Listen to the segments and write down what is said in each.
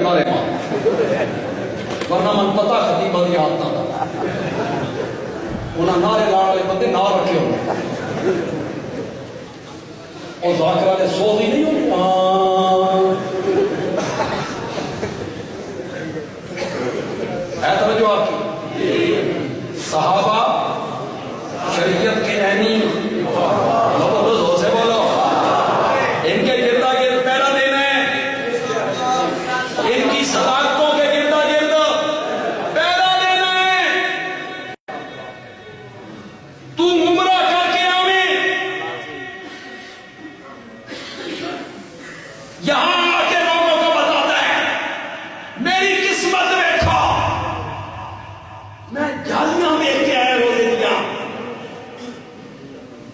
نعرے مار ورنہ من پتا خطیب بدی آتا تھا انہاں نعرے لاڑ والے بندے نہ رکھے ہوئے اور ذاکرہ نے سوز ہی نہیں ہوئی ہے توجہ آپ کی صحابہ شریعت کے عینی زور سے بولو ان کے گردا گرد پیرا دینا ہے ان کی صداقتوں کے گردا گرد پیرا دینا ہے تو عمرہ کر کے آویں یہاں آ کے لوگوں کو بتاتا ہے میری قسمت دیکھو میں جالیاں دیکھ کے آیا روزے دیا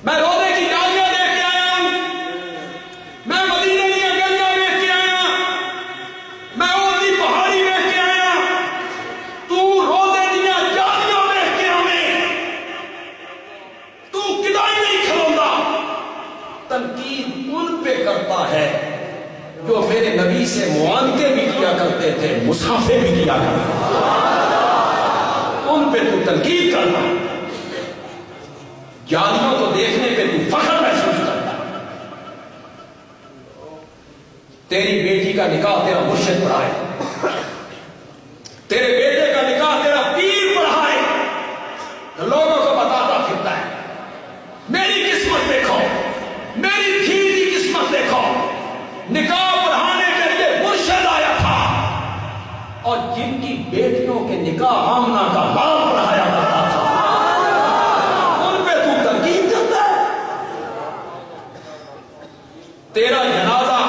میں روزے کی جالیاں دیکھ کے آیا میں مدینے کی گلیاں دیکھ کے آیا میں اونی پہاڑی دیکھ کے آیا تو روزے دیا جالیاں دیکھ کے آویں تو کدائی نہیں کھلوندا تنقید ان پہ کرتا ہے جو میرے نبی سے معانقے بھی کیا کرتے تھے مسافے بھی کیا کرتے تھے ان پہ تو تنقید کرنا جالیوں کو دیکھنے پہ تو فخر محسوس کرتا تیری بیٹی کا نکاح تیرا مرشد پڑھائے تیرے بیٹے کا نکاح تیرا پیر پڑھائے لوگوں کو بتاتا پھرتا ہے میری قسمت دیکھو میری دھیر کی قسمت دیکھو نکاح پڑھانے کے لیے مرشد آیا تھا اور جن کی بیٹیوں کے نکاح آمنہ کا باپ پڑھایا کرتا تھا ان پہ تو تنقید کرتا ہے تیرا جنازہ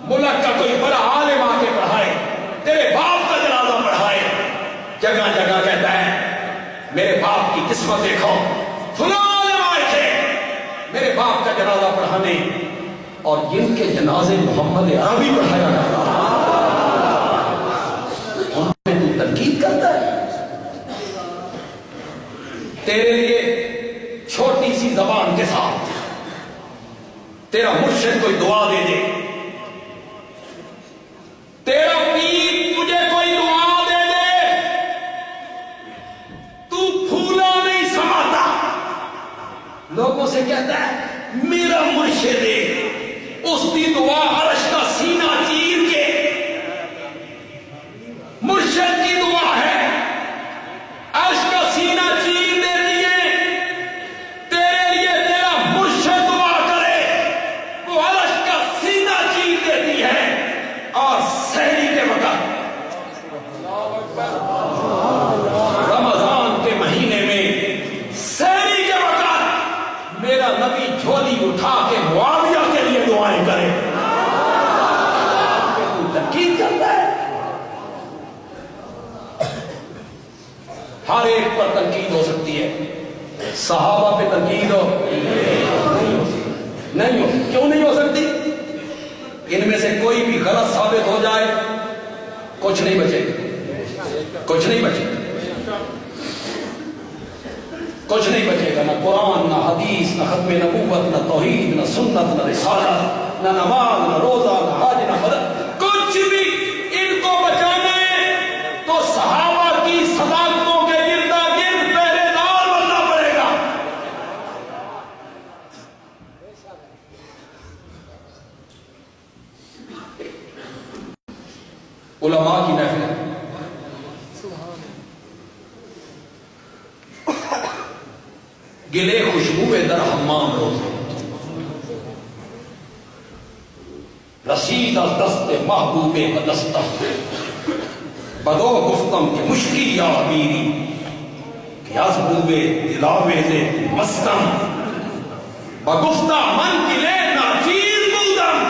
ملک کا کوئی بڑا عالم آ کے پڑھائے تیرے باپ کا جنازہ پڑھائے جگہ جگہ کہتا ہے میرے باپ کی قسمت دیکھو فلاں عالم آئے تھے میرے باپ کا جنازہ پڑھانے اور جن کے جنازے محمد عربی پڑھایا کرتا تھا ان پہ تو تنقید کرتا ہے تیرے لیے چھوٹی سی زبان کے ساتھ تیرا مرشد کوئی دعا دے دے تیرا پیر تجھے کوئی دعا دے دے تو پھولا نہیں سماتا لوگوں سے کہتا ہے میرا مرشد ہے اس کی دعا عرش کا سینہ چیر کے مرشد کی دعا ہے عرش کا سینہ چیر دیتی ہے تیرے لیے تیرا مرشد دعا کرے وہ عرش کا سینہ چیر دیتی ہے اور سحری کے وقت رمضان کے مہینے میں سحری کے وقت میرا نبی جھولی اٹھا کے معاویہ کے لیے دعائیں کرے تنقید کرتا ہے ہر ایک پر تنقید ہو سکتی ہے صحابہ پہ تنقید ہو نہیں ہو کیوں نہیں ہو سکتی ان میں سے کوئی بھی غلط ثابت ہو جائے کچھ نہیں بچے کچھ نہیں بچے کچھ نہیں بچے گا نہ قرآن نہ حدیث نہ ختم نبوت نہ توحید نہ سنت نہ رسالت نہ نماز نہ روزہ نہ حج نہ فضل کچھ بھی ان کو بچانا ہے تو صحابہ کی صداقتوں کے گردا گرد پہرے دار بننا پڑے گا علماء کی محفل گلے خوشبو در حمام روزے رسید از دست محبوب بدستہ بدو گفتم کہ مشکی یا میری کہ از بوے دلاوے دے مستم بگفتہ من گلے ناچیز بودم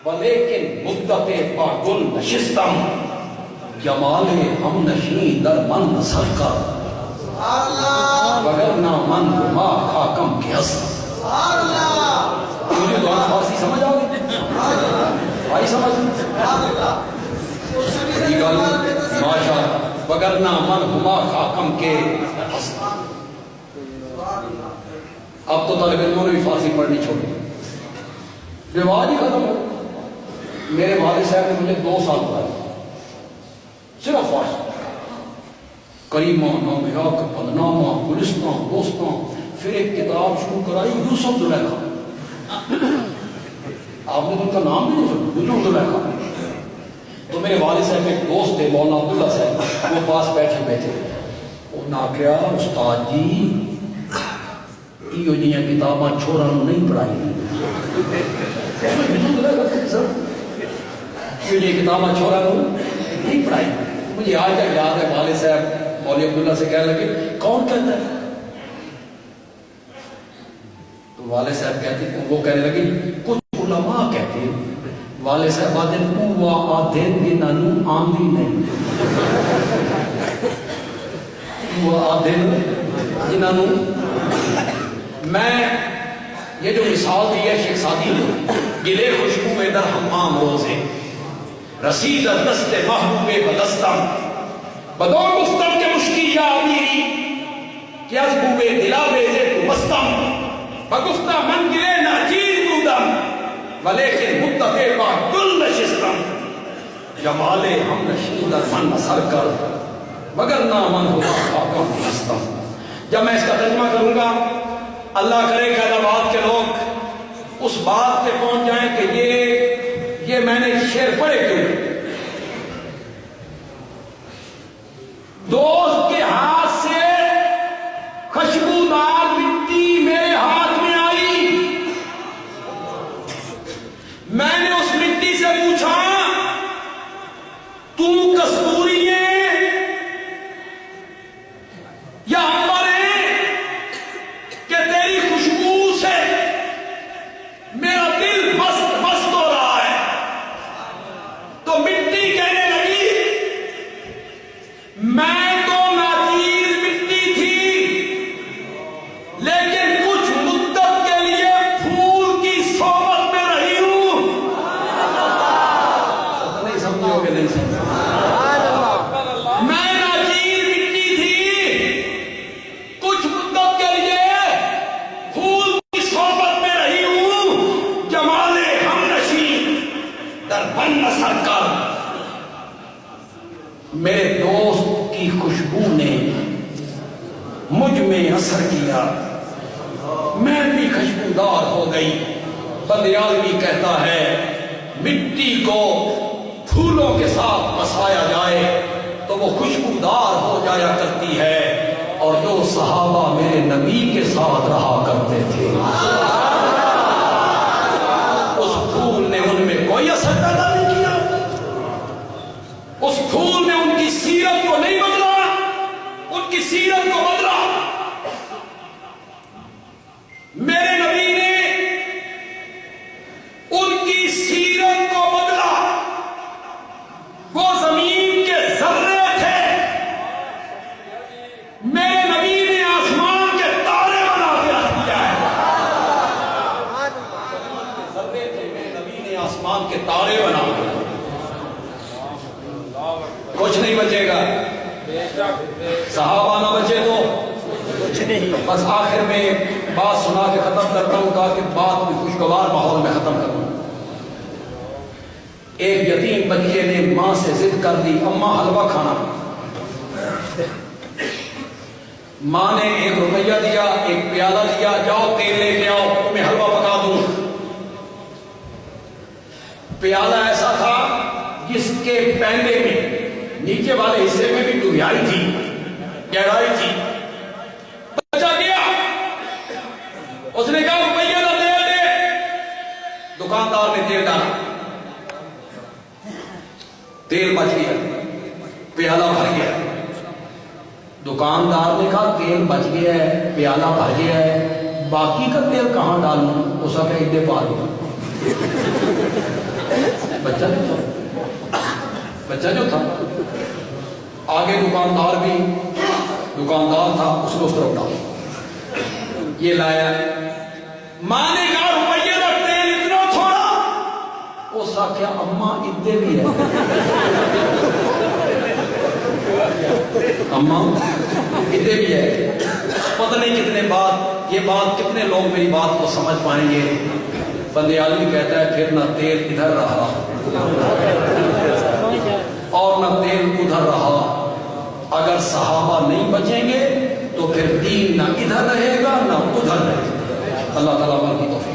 ولیکن مدت پا گل نشستم جمال ہم نشین در من نصر کر وگرنہ من ما خاکم کے حسن مجھے دعا فارسی سمجھ آؤ گی آئی سمجھ ماشاء وگرنہ من ما خاکم کے حسن اب تو طالب علموں نے بھی فارسی پڑھنی چھوڑی رواج ہی ختم ہو میرے والد صاحب نے مجھے 2 سال پڑھایا، صرف فارسی، کریمہ، نامیات، بدنامہ، گلستان، دوستان، پھر ایک کتاب شروع کرائی یوسف زلیخا، آپ نے ان کا نام بھی نہیں سنا، یوسف زلیخا۔ تو میرے والد صاحب ایک دوست تھے مولانا عبداللہ صاحب، وہ پاس بیٹھے بیٹھے انہوں نے کہا استاد جی یہ جیاں کتاباں چھوڑا نہیں پڑھائی، یہ کتاباں چھوڑا نہیں پڑھائی۔ مجھے آج تک یاد ہے والد صاحب مولوی عبداللہ سے کہنے لگے کون کہتا ہے؟ تو والد صاحب کہتے وہ کہنے لگے کچھ علماء کہتے ہیں، والد صاحب آدھے وہ آدھین گنانو آندھی نہیں، وہ آدھین گنانو۔ میں یہ جو مثال دی ہے شیخ سعدی نے، گلے خوشبو در حمام روزے رسید دست محبوب بدستم بدو گفتم کے مشکی یا امیری کہ از بوے دلا بیزے تو مستم بگفتہ من گلے ناچیر بودم ولیکن مدتے با دل نشستم جمال ہم نشید در من اثر کر مگر نامن ہوا خاکم نستم۔ جب میں اس کا ترجمہ کروں گا اللہ کرے کہ آباد کے لوگ اس بات پہ پہنچ جائیں کہ یہ میں نے شعر پڑھے کیوں؟ دوست کے ہاتھ سے خوشبودار مٹی میرے ہاتھ میں آئی، میں نے اس مٹی سے پوچھا تو کستوری ہے یا عنبر ہے کہ تیری خوشبو سے میرا دل مست ہو رہا ہے؟ تو مٹی کہنے لگی میں تو ناچیز مٹی تھی لیکن کچھ مدت کے لیے پھول کی صحبت میں رہی ہوں۔ نہیں سمجھو کہ نہیں سمجھو؟ میں ناچیز مٹی تھی، کچھ مدت کے لیے پھول کی صحبت میں رہی ہوں، جمال ہم نشین در بن اثر کر۔ میرے دوست کی خوشبو نے مجھ میں اثر کیا، میں بھی خوشبودار ہو گئی۔ بندیالوی کہتا ہے مٹی کو پھولوں کے ساتھ مسایا جائے تو وہ خوشبودار ہو جایا کرتی ہے، اور جو صحابہ میرے نبی کے ساتھ رہا کرتے تھے اس پھول نے ان میں کوئی اثر پیدا نہیں کیا، اس پھول نے ان کی سیرت کو نہیں بدلا، ان کی سیرت کو بدلا میرے نبی نے، ان کی سیرت کو بدلا۔ وہ زمین کے ذرے تھے، میرے نبی نے آسمان کے تارے بنا کے رکھ دیا ہے۔ ذرے تھے، میرے نبی نے آسمان کے تارے بنا کے، کچھ نہیں بچے گا، صحابہ نہ بچے تو کچھ نہیں۔ بس آخر میں ایک بات سنا کے ختم کرتا ہوں تاکہ بات بھی خوشگوار ماحول میں ختم کروں۔ ایک یتیم بچے نے ماں سے ضد کر دی اماں حلوہ کھانا، ماں نے 1 روپیہ دیا، 1 پیالہ دیا، جاؤ تیل لے کے آؤ میں حلوہ پکا دوں۔ پیالہ ایسا تھا جس کے پہنے میں نیچے والے حصے میں بھی ڈوبیائی تھی، گہرائی تھی۔ بچہ گیا، اس نے کہا روپیہ کا تیل دے، دکاندار نے تیل ڈالا، تیل بچ گیا، پیالہ بھر گیا۔ دکاندار نے کہا تیل بچ گیا ہے، پیالہ بھر گیا ہے، باقی کا تیل کہاں ڈالوں؟ اس کا کہ ادھر پا دو۔ بچہ جو تھا آگے دکاندار تھا، اس نے اس طرف ڈالا، یہ لایا، ماں نے کہا روپیہ کا تیل اتنا تھوڑا؟ اس کا کیا اماں ادھر بھی ہے، اماں ادھر بھی ہے۔ پتہ نہیں کتنے یہ بات کتنے لوگ میری بات کو سمجھ پائیں گے۔ بندیالوی کہتا ہے پھر نہ تیل ادھر رہا اور نہ تیل ادھر رہا. اگر صحابہ نہیں بچیں گے تو پھر دین نہ ادھر رہے گا نہ ادھر رہے گا. اللہ تعالیٰ کی توفیق.